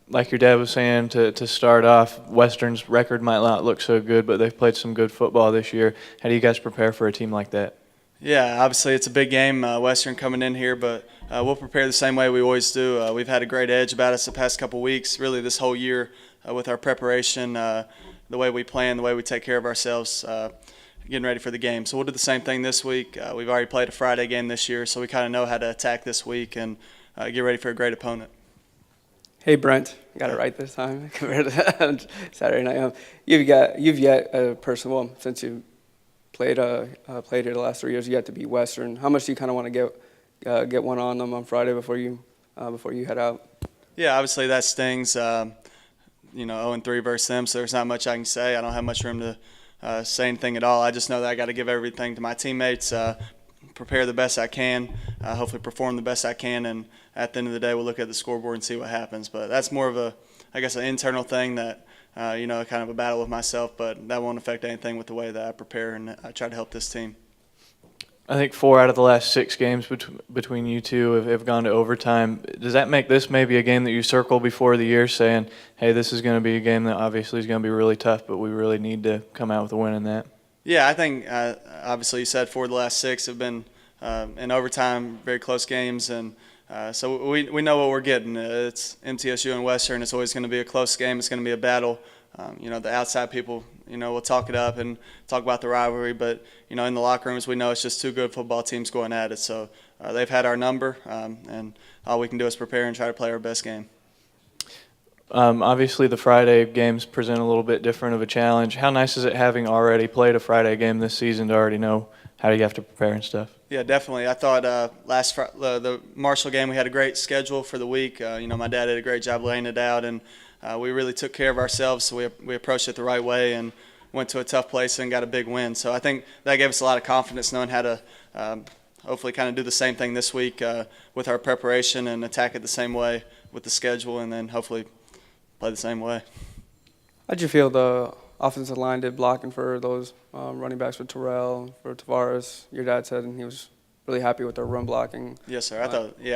Like your dad was saying, to start off, Western's record might not look so good, but they've played some good football this year. How do you guys prepare for a team like that? Yeah, obviously it's a big game, Western coming in here, but we'll prepare the same way we always do. We've had a great edge about us the past couple weeks, really this whole year with our preparation, the way we plan, the way we take care of ourselves, getting ready for the game. So we'll do the same thing this week. We've already played a Friday game this year, so we kind of know how to attack this week and get ready for a great opponent. Hey Brent, got it right this time compared to Saturday night. You've yet personal since you played here the last 3 years. You had to beat Western. How much do you kind of want to get one on them on Friday before you head out? Yeah, obviously that stings. 0-3 versus them, so there's not much I can say. I don't have much room to say anything at all. I just know that I got to give everything to my teammates, prepare the best I can, hopefully perform the best I can, and at the end of the day, we'll look at the scoreboard and see what happens. But that's more of an internal thing that, kind of a battle with myself, but that won't affect anything with the way that I prepare and I try to help this team. I think 4 out of the last 6 games between you two have gone to overtime. Does that make this maybe a game that you circle before the year saying, hey, this is going to be a game that obviously is going to be really tough, but we really need to come out with a win in that? Yeah, I think obviously you said 4 of the last 6 have been in overtime, very close games, and so we know what we're getting. It's MTSU and Western. It's always going to be a close game. It's going to be a battle. The outside people, will talk it up and talk about the rivalry, but, in the locker rooms we know it's just 2 good football teams going at it. So they've had our number, and all we can do is prepare and try to play our best game. Obviously, the Friday games present a little bit different of a challenge. How nice is it having already played a Friday game this season to already know how you have to prepare and stuff? Yeah, definitely. I thought the Marshall game, we had a great schedule for the week. My dad did a great job laying it out, and we really took care of ourselves. So we approached it the right way and went to a tough place and got a big win. So I think that gave us a lot of confidence knowing how to hopefully kind of do the same thing this week with our preparation and attack it the same way with the schedule, and then hopefully play the same way. How'd you feel the offensive line did blocking for those running backs for Terrell, for Tavares? Your dad said he was really happy with their run blocking. Yes, sir. I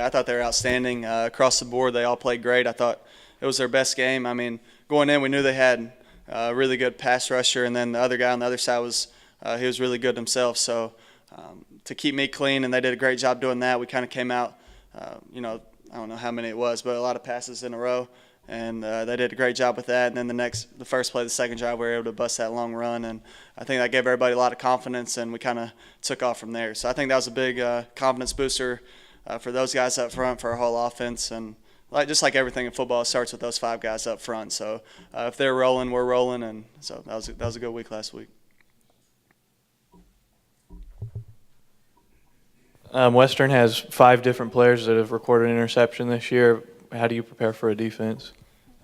thought they were outstanding across the board. They all played great. I thought it was their best game. I mean, going in, we knew they had a really good pass rusher, and then the other guy on the other side was really good himself. So to keep me clean, and they did a great job doing that. We kind of came out, I don't know how many it was, but a lot of passes in a row. And they did a great job with that. And then the first play, the second drive, we were able to bust that long run. And I think that gave everybody a lot of confidence, and we kind of took off from there. So I think that was a big confidence booster for those guys up front, for our whole offense. And just like everything in football, it starts with those 5 guys up front. So if they're rolling, we're rolling. And so that was a good week last week. Western has 5 different players that have recorded an interception this year. How do you prepare for a defense?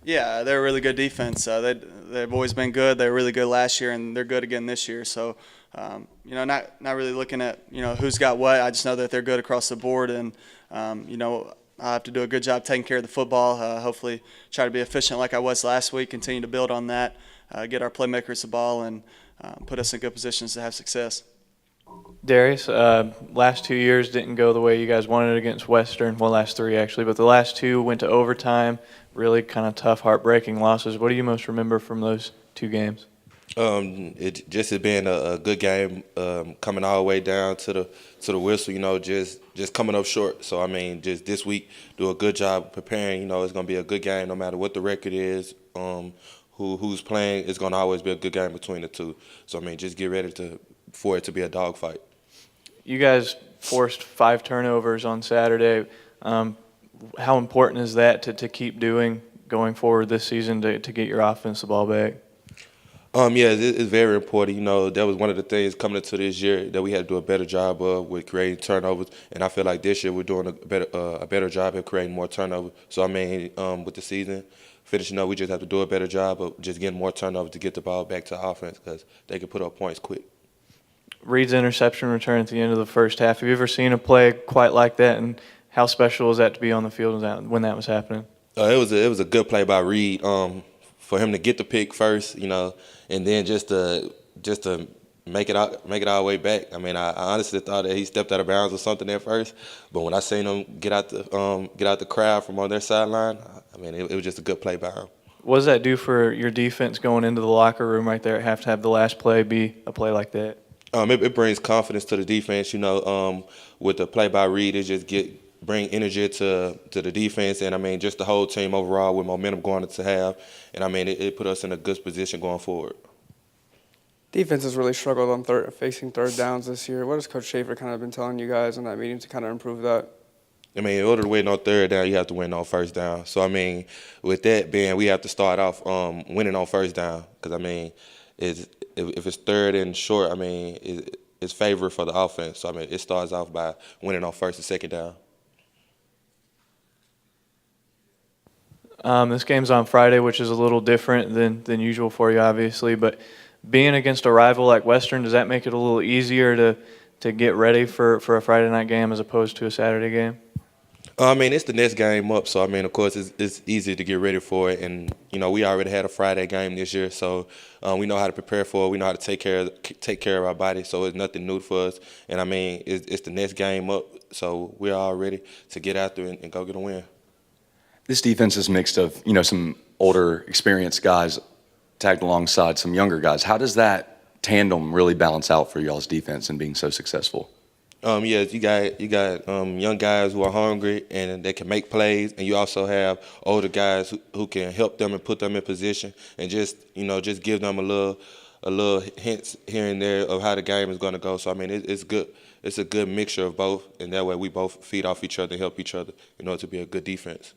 Yeah, they're a really good defense. They've always been good. They were really good last year, and they're good again this year. So, not really looking at who's got what. I just know that they're good across the board, and I have to do a good job taking care of the football. Hopefully, try to be efficient like I was last week. Continue to build on that. Get our playmakers the ball, and put us in good positions to have success. Darius, last 2 years didn't go the way you guys wanted against Western. Well, last 3 actually, but the last 2 went to overtime. Really kind of tough, heartbreaking losses. What do you most remember from those 2 games? It just has been a good game, coming all the way down to the whistle. Just coming up short. So I mean, just this week, do a good job preparing. It's going to be a good game no matter what the record is. Who's playing? It's going to always be a good game between the 2. So I mean, just get ready for it to be a dogfight. You guys forced 5 turnovers on Saturday. How important is that to keep doing going forward this season to get your offense the ball back? Yeah, it's very important. That was one of the things coming into this year that we had to do a better job of with creating turnovers, and I feel like this year we're doing a better job of creating more turnovers. So I mean, with the season finishing up, we just have to do a better job of just getting more turnovers to get the ball back to the offense because they can put up points quick. Reed's interception return at the end of the first half. Have you ever seen a play quite like that, and how special was that to be on the field when that was happening? It was a good play by Reed. For him to get the pick first, and then just to make it all the way back. I mean, I honestly thought that he stepped out of bounds or something at first, but when I seen him get out the crowd from on their sideline, I mean, it was just a good play by him. What does that do for your defense going into the locker room right there? Have to have the last play be a play like that? It brings confidence to the defense. You know, with the play by read, it just bring energy to the defense, and I mean, just the whole team overall with momentum going into half. And I mean, it put us in a good position going forward. Defense has really struggled on facing third downs this year. What has Coach Schaefer kind of been telling you guys in that meeting to kind of improve that? I mean, in order to win on third down, you have to win on first down. So, I mean, with that being, we have to start off winning on first down because, I mean, if it's third and short, I mean, it's favor for the offense. So, I mean, it starts off by winning on first and second down. This game's on Friday, which is a little different than usual for you, obviously. But being against a rival like Western, does that make it a little easier to get ready for a Friday night game as opposed to a Saturday game? I mean, it's the next game up, so I mean, of course, it's easy to get ready for it. And you know, we already had a Friday game this year, so we know how to prepare for it. We know how to take care of our body, so it's nothing new for us. And I mean, it's the next game up, so we're all ready to get out there and go get a win. This defense is mixed of, some older, experienced guys tagged alongside some younger guys. How does that tandem really balance out for y'all's defense and being so successful? Yes, you got young guys who are hungry and they can make plays, and you also have older guys who can help them and put them in position and just give them a little hints here and there of how the game is going to go. So I mean, it's good. It's a good mixture of both, and that way we both feed off each other and help each other in order to be a good defense.